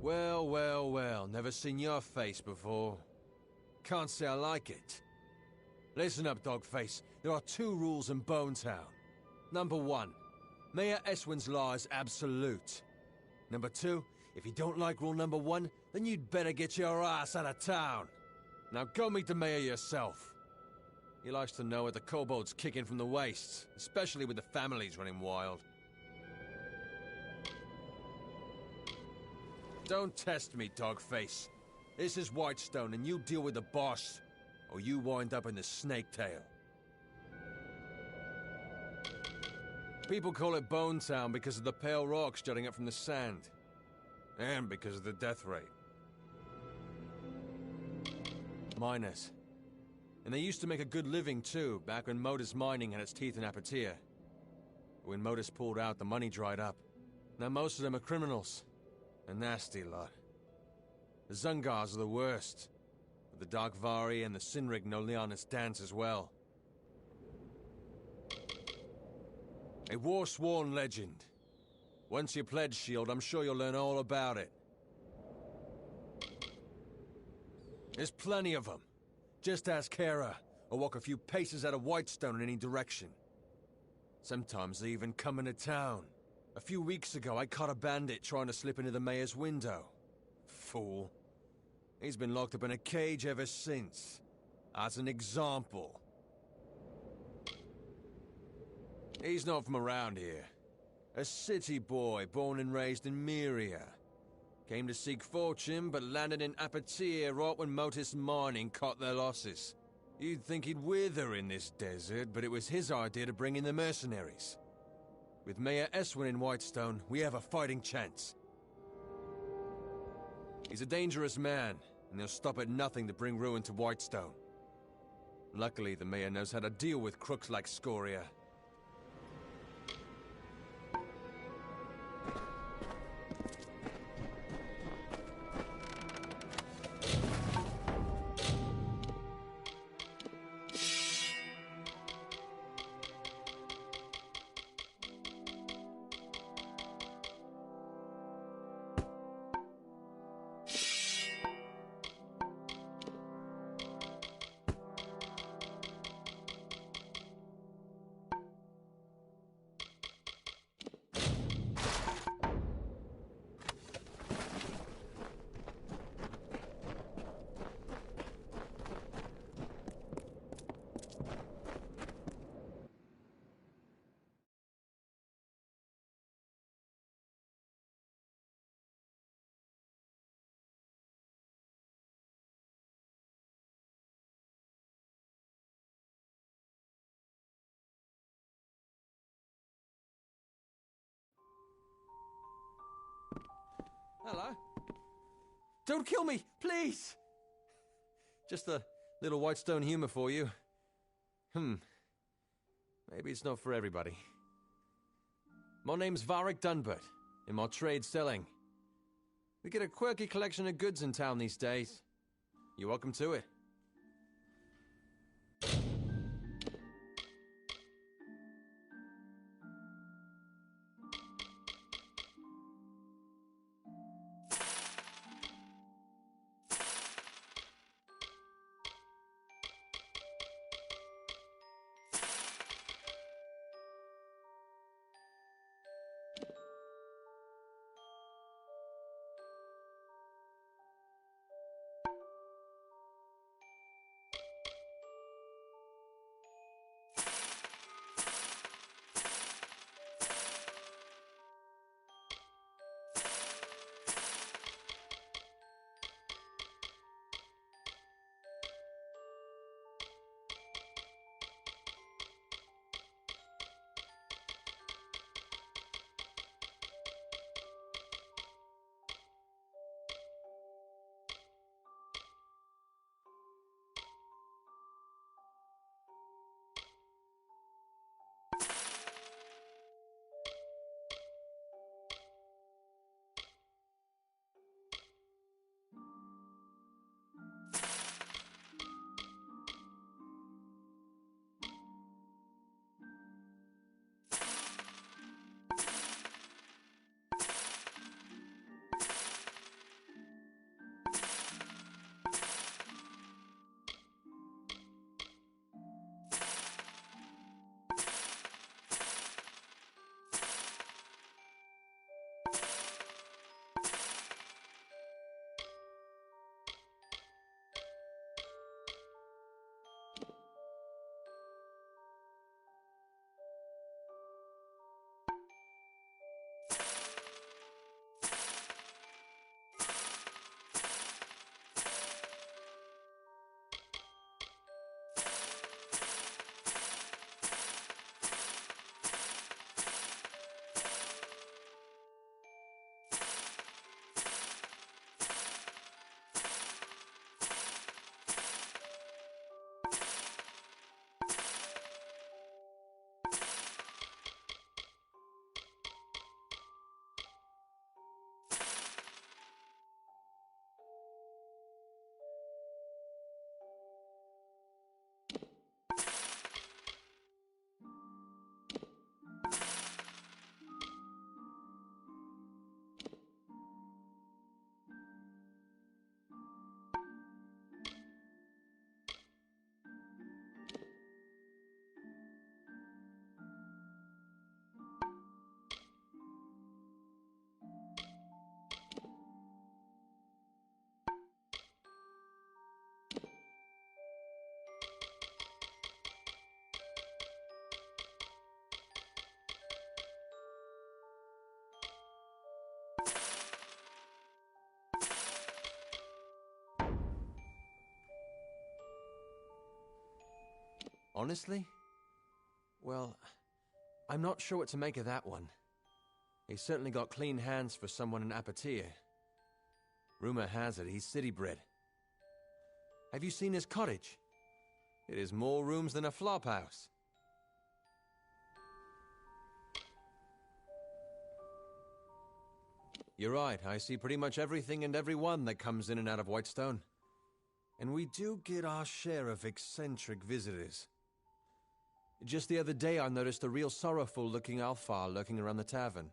Well, well, well, never seen your face before. Can't say I like it. Listen up, Dogface. There are two rules in Bonetown. Number one, Mayor Eswin's law is absolute. Number two, if you don't like rule number one, then you'd better get your ass out of town. Now go meet the mayor yourself. He likes to know what the kobolds kicking from the wastes, especially with the families running wild. Don't test me, Dogface. This is Whitestone, and you deal with the boss, or you wind up in the snake tail. People call it Bonetown because of the pale rocks jutting up from the sand. And because of the death rate. Miners. And they used to make a good living, too, back when Modus Mining had its teeth in Apatia. When Modus pulled out, the money dried up. Now most of them are criminals. A nasty lot. The Zungars are the worst. But the Darkvari and the Sinrig know Leonis dance as well. A war-sworn legend. Once you pledge Shield, I'm sure you'll learn all about it. There's plenty of them. Just ask Hera, or walk a few paces out of Whitestone in any direction. Sometimes they even come into town. A few weeks ago, I caught a bandit trying to slip into the mayor's window. Fool. He's been locked up in a cage ever since. As an example. He's not from around here. A city boy born and raised in Myria. Came to seek fortune, but landed in Apatia right when Modus Mining caught their losses. You'd think he'd wither in this desert, but it was his idea to bring in the mercenaries. With Mayor Eswin in Whitestone, we have a fighting chance. He's a dangerous man, and he'll stop at nothing to bring ruin to Whitestone. Luckily, the mayor knows how to deal with crooks like Scoria. Hello? Don't kill me, please! Just a little Whitestone humor for you. Maybe it's not for everybody. My name's Varric Dunbert, and my trade's selling. We get a quirky collection of goods in town these days. You're welcome to it. Honestly? Well, I'm not sure what to make of that one. He's certainly got clean hands for someone in Apatia. Rumor has it he's city-bred. Have you seen his cottage? It is more rooms than a flophouse. You're right, I see pretty much everything and everyone that comes in and out of Whitestone. And we do get our share of eccentric visitors. Just the other day I noticed a real sorrowful-looking Alfar lurking around the tavern.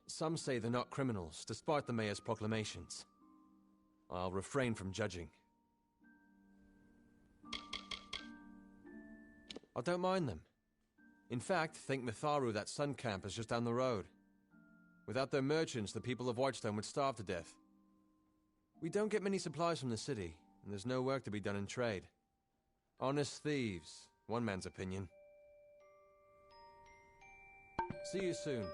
Some say they're not criminals, despite the mayor's proclamations. I'll refrain from judging. I don't mind them. In fact, think Mitharu, that sun camp, is just down the road. Without their merchants, the people of Whitestone would starve to death. We don't get many supplies from the city, and there's no work to be done in trade. Honest thieves, one man's opinion. See you soon.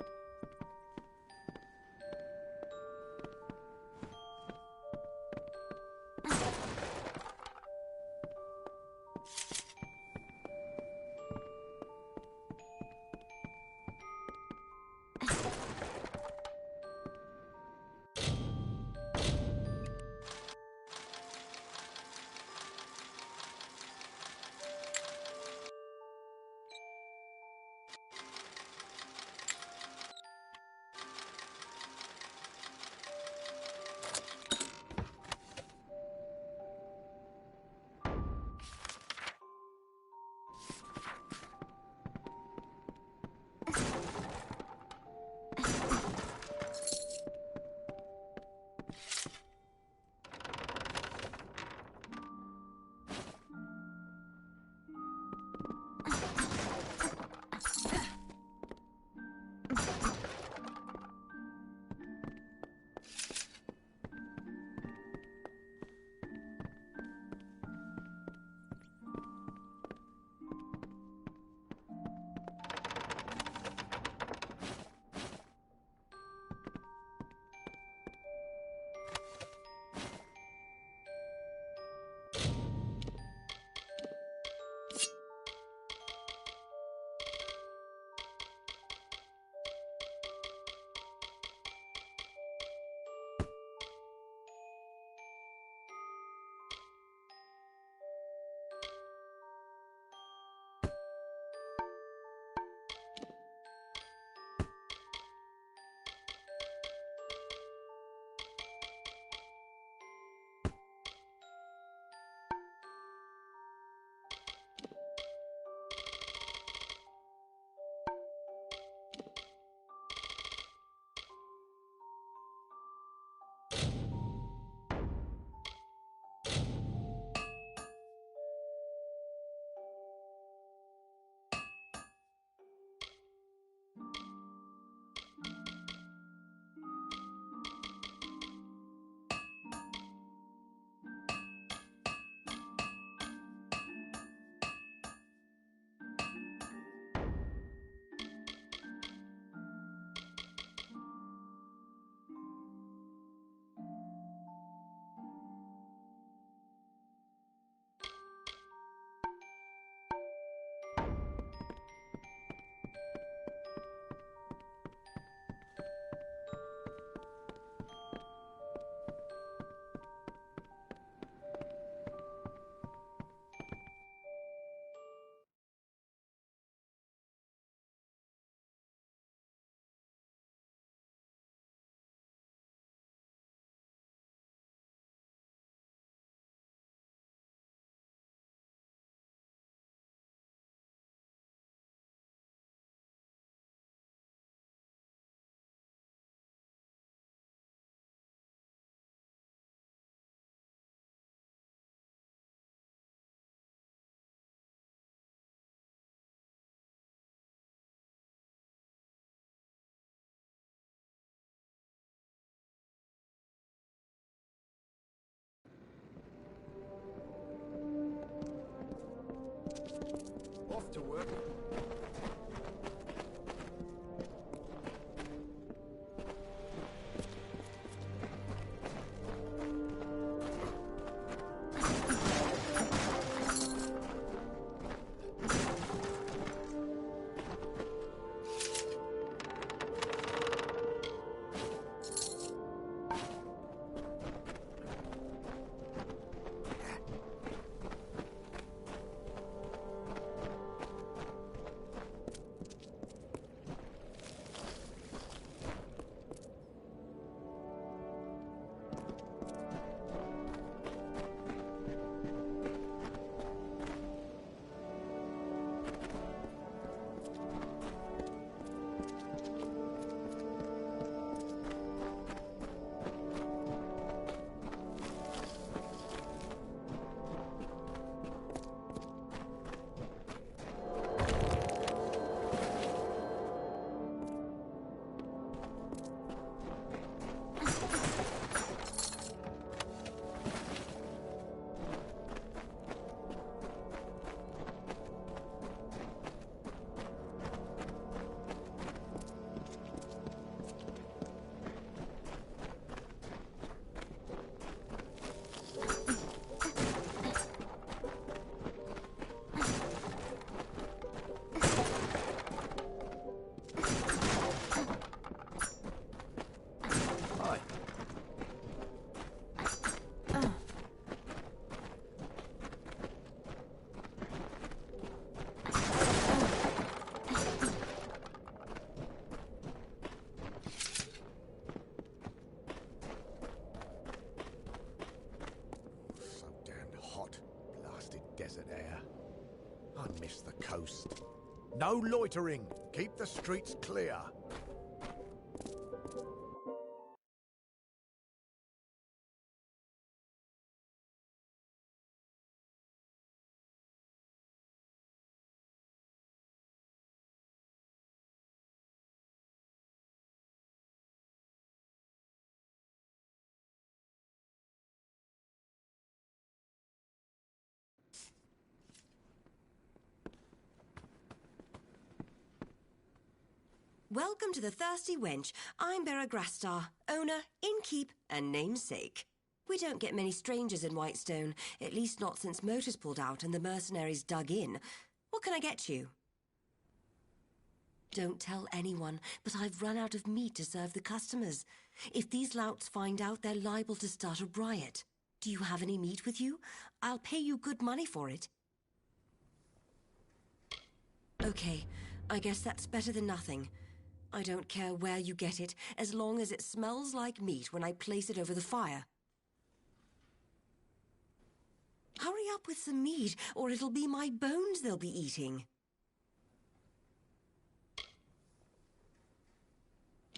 coast. No loitering. Keep the streets clear. Welcome to the Thirsty Wench. I'm Bera Grastar, owner, innkeep, and namesake. We don't get many strangers in Whitestone, at least not since Motors pulled out and the mercenaries dug in. What can I get you? Don't tell anyone, but I've run out of meat to serve the customers. If these louts find out, they're liable to start a riot. Do you have any meat with you? I'll pay you good money for it. Okay, I guess that's better than nothing. I don't care where you get it, as long as it smells like meat when I place it over the fire. Hurry up with some meat, or it'll be my bones they'll be eating.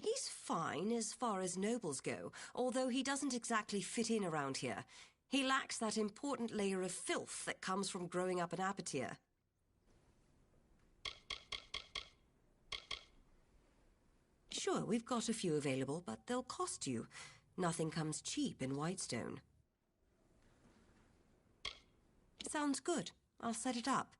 He's fine as far as nobles go, although he doesn't exactly fit in around here. He lacks that important layer of filth that comes from growing up an apatier. Sure, we've got a few available, but they'll cost you. Nothing comes cheap in Whitestone. Sounds good. I'll set it up.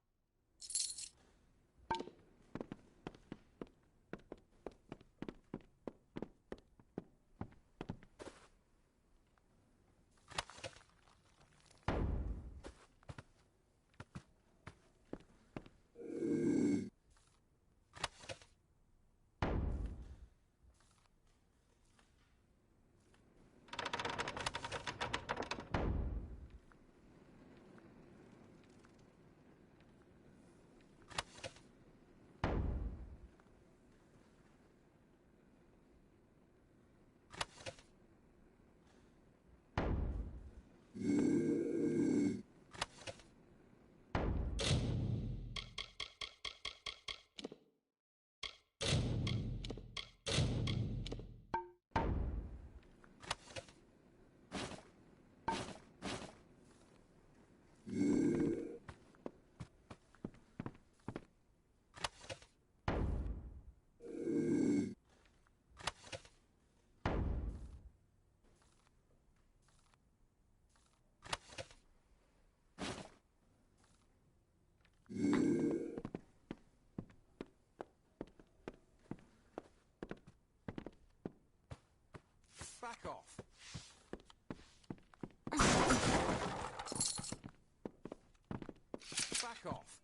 Back off. Back off.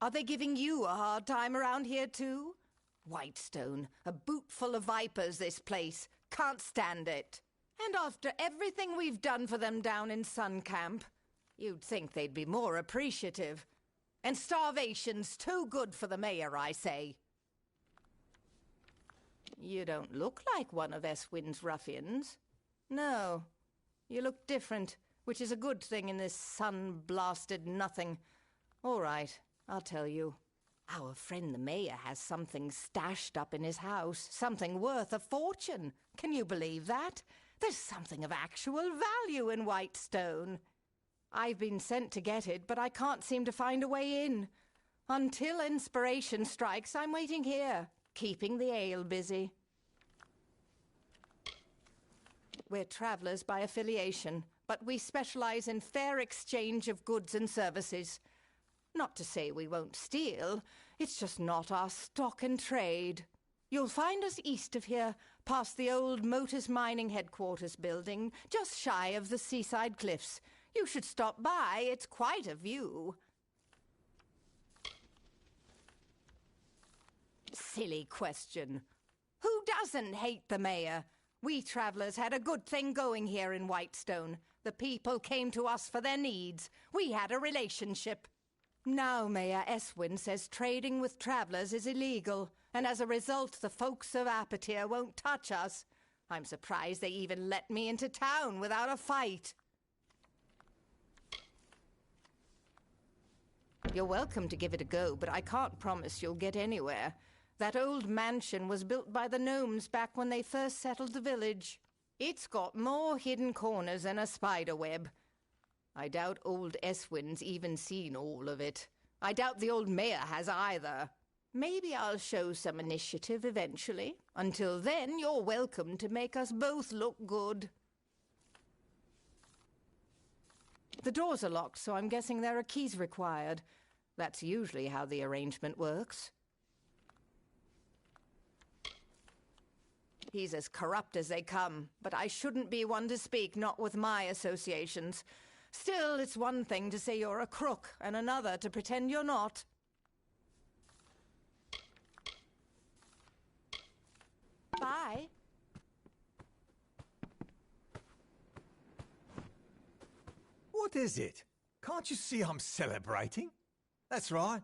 Are they giving you a hard time around here too? Whitestone, a boot full of vipers, this place. Can't stand it. And after everything we've done for them down in Sun Camp, you'd think they'd be more appreciative. And starvation's too good for the mayor, I say. You don't look like one of Eswin's ruffians. No, you look different, which is a good thing in this sun-blasted nothing. All right, I'll tell you. Our friend the mayor has something stashed up in his house, something worth a fortune. Can you believe that? There's something of actual value in Whitestone. I've been sent to get it, but I can't seem to find a way in. Until inspiration strikes, I'm waiting here, keeping the ale busy. We're travelers by affiliation, but we specialize in fair exchange of goods and services. Not to say we won't steal, it's just not our stock and trade. You'll find us east of here, past the old Motors Mining Headquarters building, just shy of the seaside cliffs. You should stop by, it's quite a view. Silly question. Who doesn't hate the mayor? We travelers had a good thing going here in Whitestone. The people came to us for their needs. We had a relationship. Now Mayor Eswin says trading with travelers is illegal, and as a result the folks of Apatir won't touch us. I'm surprised they even let me into town without a fight. You're welcome to give it a go, but I can't promise you'll get anywhere. That old mansion was built by the gnomes back when they first settled the village. It's got more hidden corners than a spider web. I doubt old Eswin's even seen all of it. I doubt the old mayor has either. Maybe I'll show some initiative eventually. Until then, you're welcome to make us both look good. The doors are locked, so I'm guessing there are keys required. That's usually how the arrangement works. He's as corrupt as they come, but I shouldn't be one to speak, not with my associations. Still, it's one thing to say you're a crook, and another to pretend you're not. Bye. What is it? Can't you see I'm celebrating? That's right.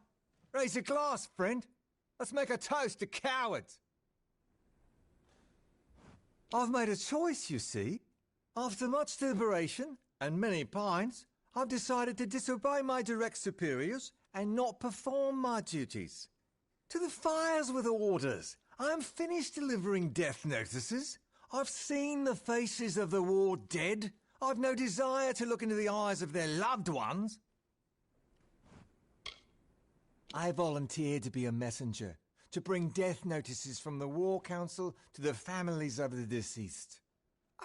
Raise a glass, friend. Let's make a toast to cowards. I've made a choice, you see. After much deliberation and many pints, I've decided to disobey my direct superiors and not perform my duties. To the fires with orders. I am finished delivering death notices. I've seen the faces of the war dead. I've no desire to look into the eyes of their loved ones. I volunteered to be a messenger, to bring death notices from the War Council to the families of the deceased.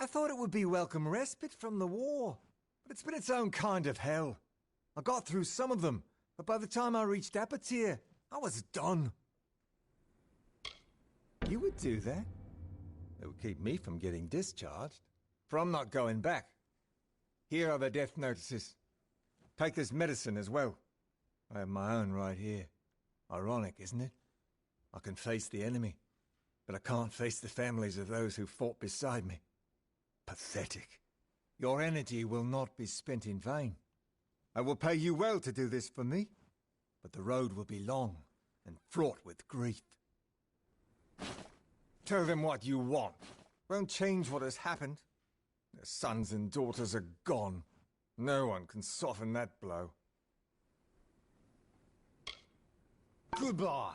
I thought it would be welcome respite from the war, but it's been its own kind of hell. I got through some of them, but by the time I reached Apatir, I was done. You would do that? It would keep me from getting discharged, for I'm not going back. Here are the death notices. Take this medicine as well. I have my own right here. Ironic, isn't it? I can face the enemy, but I can't face the families of those who fought beside me. Pathetic. Your energy will not be spent in vain. I will pay you well to do this for me, but the road will be long and fraught with grief. Tell them what you want. Won't change what has happened. Their sons and daughters are gone. No one can soften that blow. Goodbye.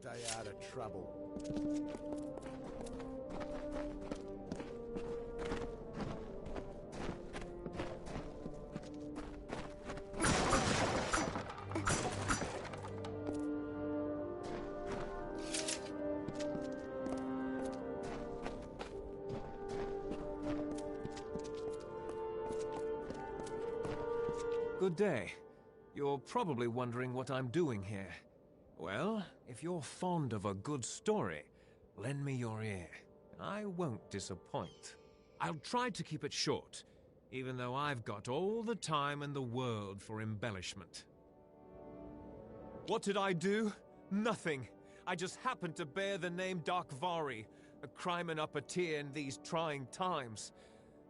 stay out of trouble. Good day. You're probably wondering what I'm doing here. Well, if you're fond of a good story, lend me your ear. I won't disappoint. I'll try to keep it short, even though I've got all the time in the world for embellishment. What did I do? Nothing. I just happened to bear the name Darkvari, a crimen upper-tier in these trying times.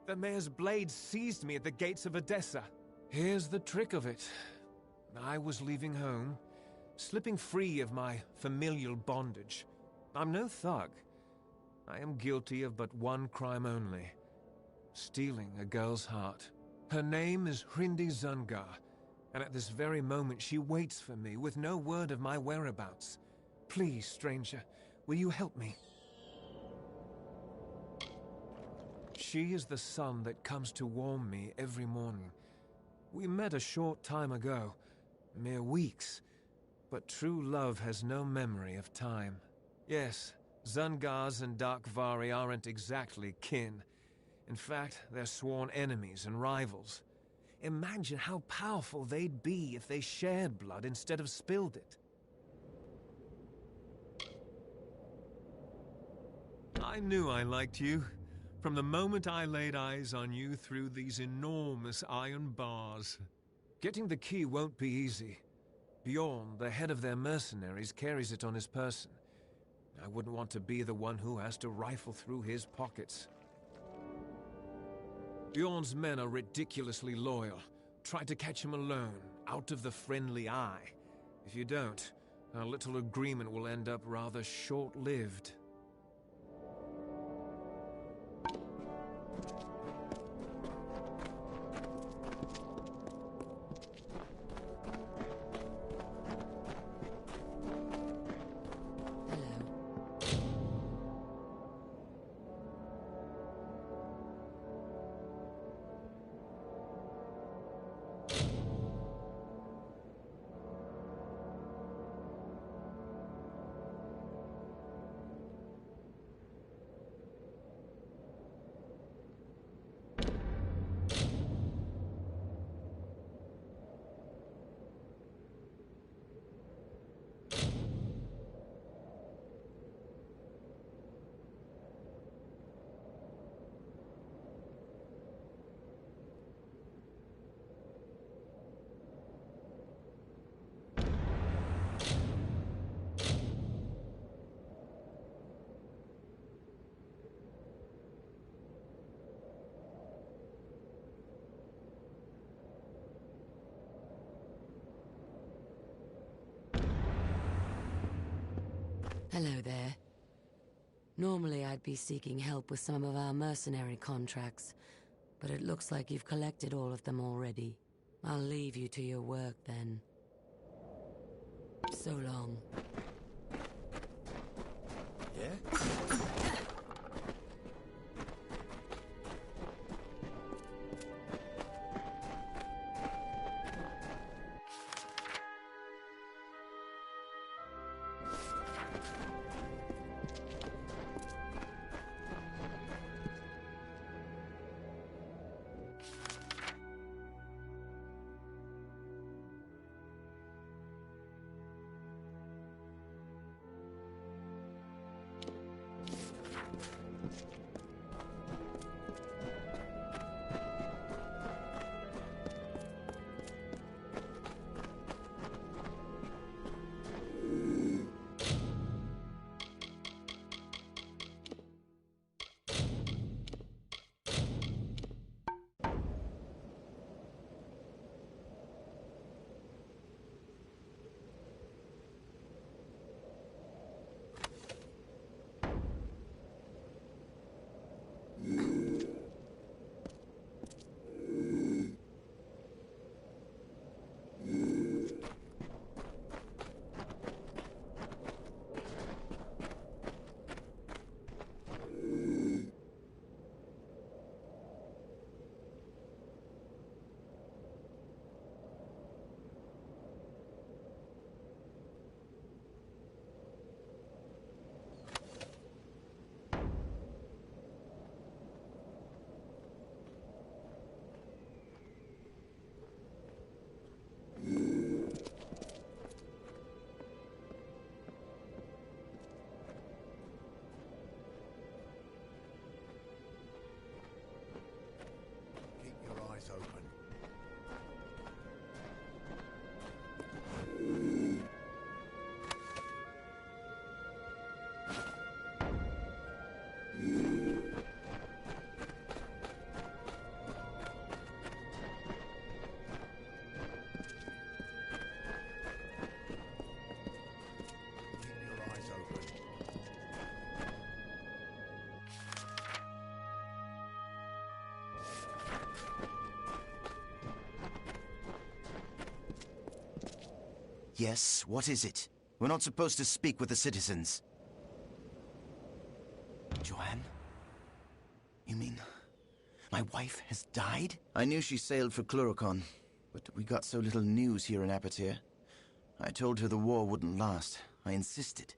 The mayor's blade seized me at the gates of Odessa. Here's the trick of it. I was leaving home, slipping free of my familial bondage. I'm no thug. I am guilty of but one crime only: stealing a girl's heart. Her name is Hrindi Zungar, and at this very moment she waits for me with no word of my whereabouts. Please, stranger, will you help me? She is the sun that comes to warm me every morning. We met a short time ago, mere weeks, but true love has no memory of time. Yes, Zungars and Darkvari aren't exactly kin. In fact, they're sworn enemies and rivals. Imagine how powerful they'd be if they shared blood instead of spilled it. I knew I liked you. From the moment I laid eyes on you through these enormous iron bars. Getting the key won't be easy. Bjorn, the head of their mercenaries, carries it on his person. I wouldn't want to be the one who has to rifle through his pockets. Bjorn's men are ridiculously loyal. Try to catch him alone, out of the friendly eye. If you don't, our little agreement will end up rather short-lived. Hello there. Normally I'd be seeking help with some of our mercenary contracts, but it looks like you've collected all of them already. I'll leave you to your work then. So long. Yeah? Yes, what is it? We're not supposed to speak with the citizens. Joanne? You mean... my wife has died? I knew she sailed for Cluricon, but we got so little news here in Apotyr. I told her the war wouldn't last. I insisted.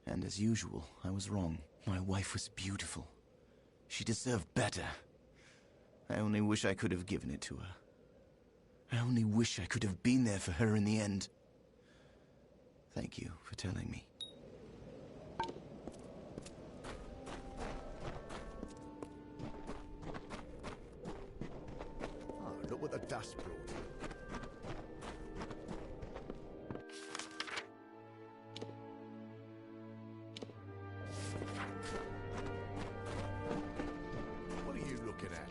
And as usual, I was wrong. My wife was beautiful. She deserved better. I only wish I could have given it to her. I only wish I could have been there for her in the end. Thank you for telling me. Oh, look what the dust brought. What are you looking at?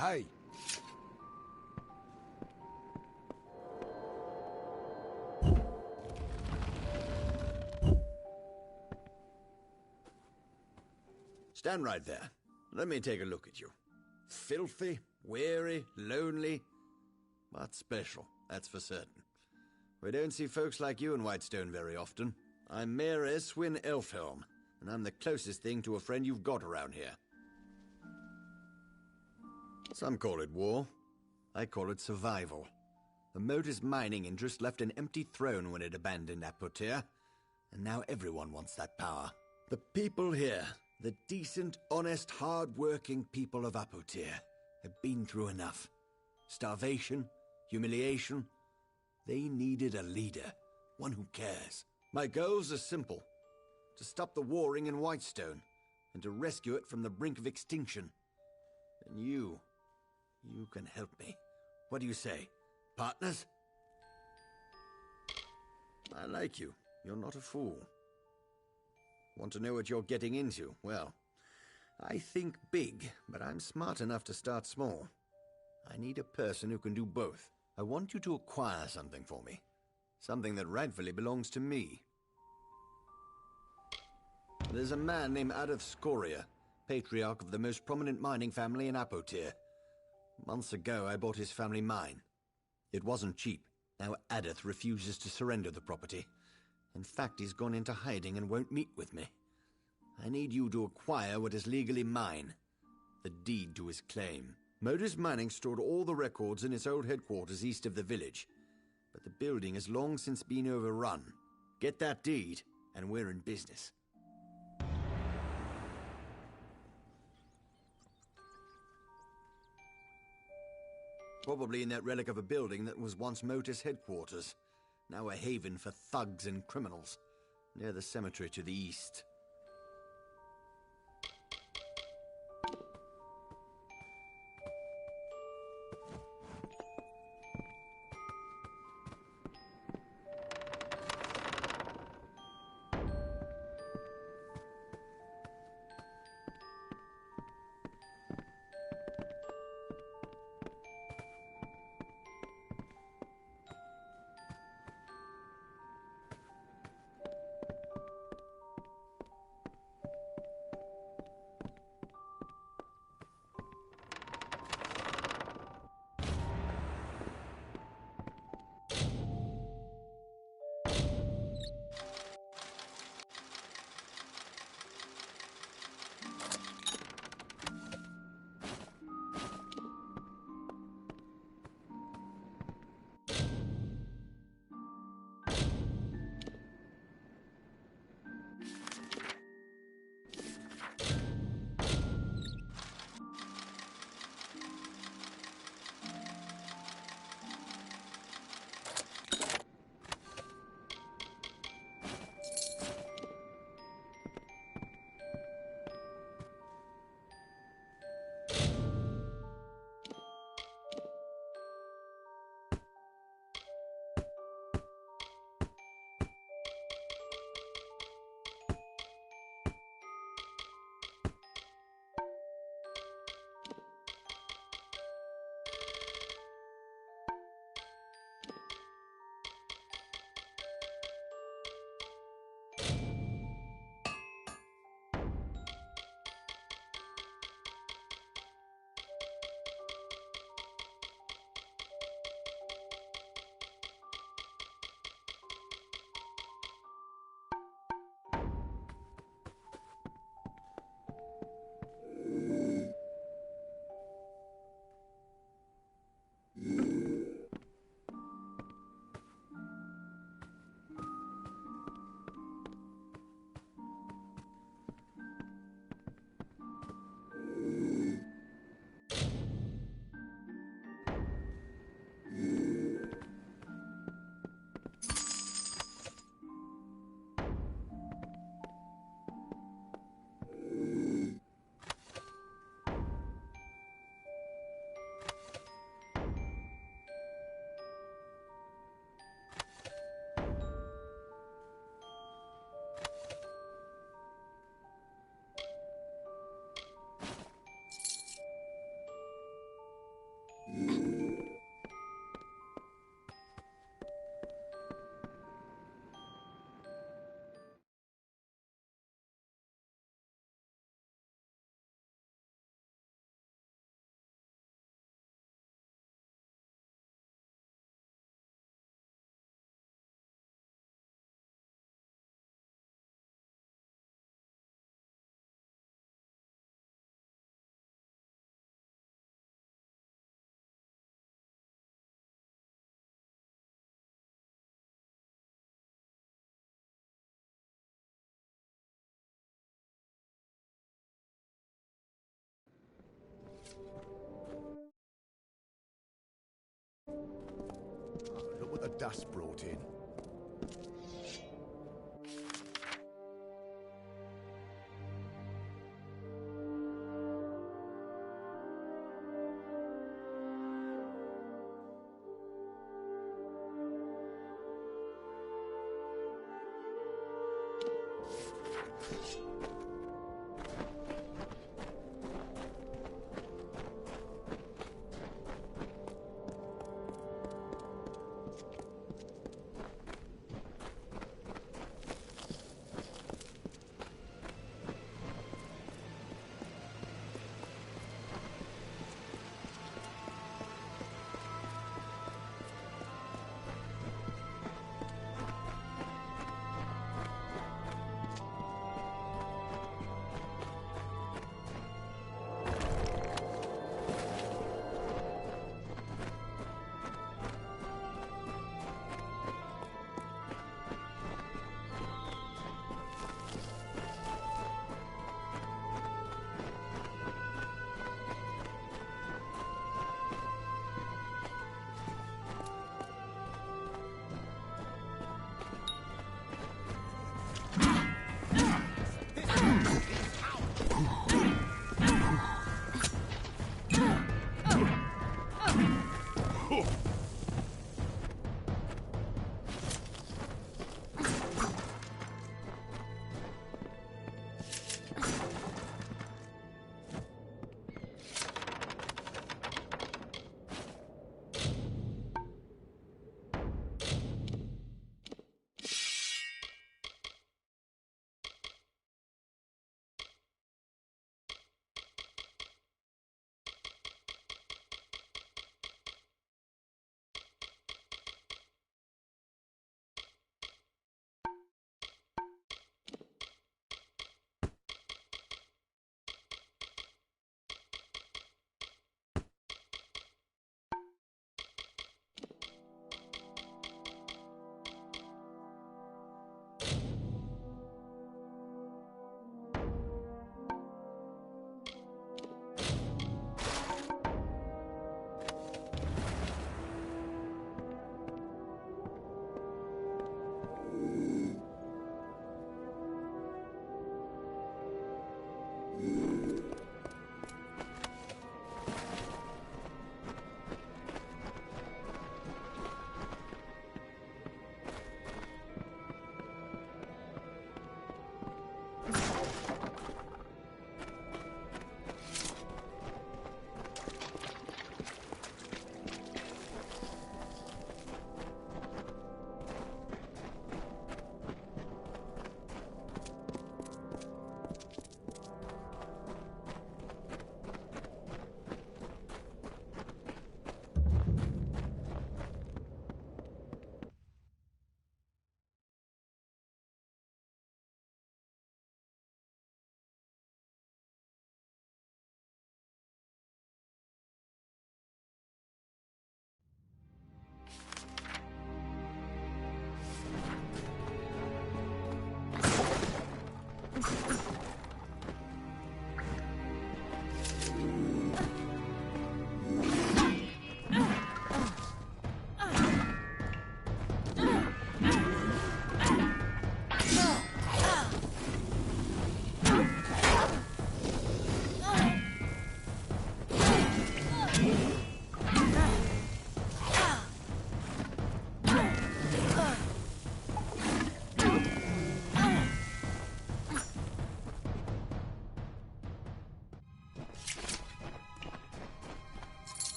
Hey! Stand right there. Let me take a look at you. Filthy, weary, lonely, but special, that's for certain. We don't see folks like you in Whitestone very often. I'm Mayor Eswin Elfhelm, and I'm the closest thing to a friend you've got around here. Some call it war. I call it survival. The Motus mining interest left an empty throne when it abandoned Apotyr, and now everyone wants that power. The people here, the decent, honest, hard-working people of Apotyr, have been through enough. Starvation, humiliation. They needed a leader, one who cares. My goals are simple. To stop the warring in Whitestone, and to rescue it from the brink of extinction. And you can help me. What do you say? Partners? I like you. You're not a fool. Want to know what you're getting into? Well, I think big, but I'm smart enough to start small. I need a person who can do both. I want you to acquire something for me. Something that rightfully belongs to me. There's a man named Adolf Scoria, patriarch of the most prominent mining family in Apotyr. Months ago, I bought his family mine. It wasn't cheap. Now Adolf refuses to surrender the property. In fact, he's gone into hiding and won't meet with me. I need you to acquire what is legally mine. The deed to his claim. Modus Mining stored all the records in its old headquarters east of the village. But the building has long since been overrun. Get that deed, and we're in business. Probably in that relic of a building that was once Motus headquarters. Now a haven for thugs and criminals. Near the cemetery to the east. dust brought in.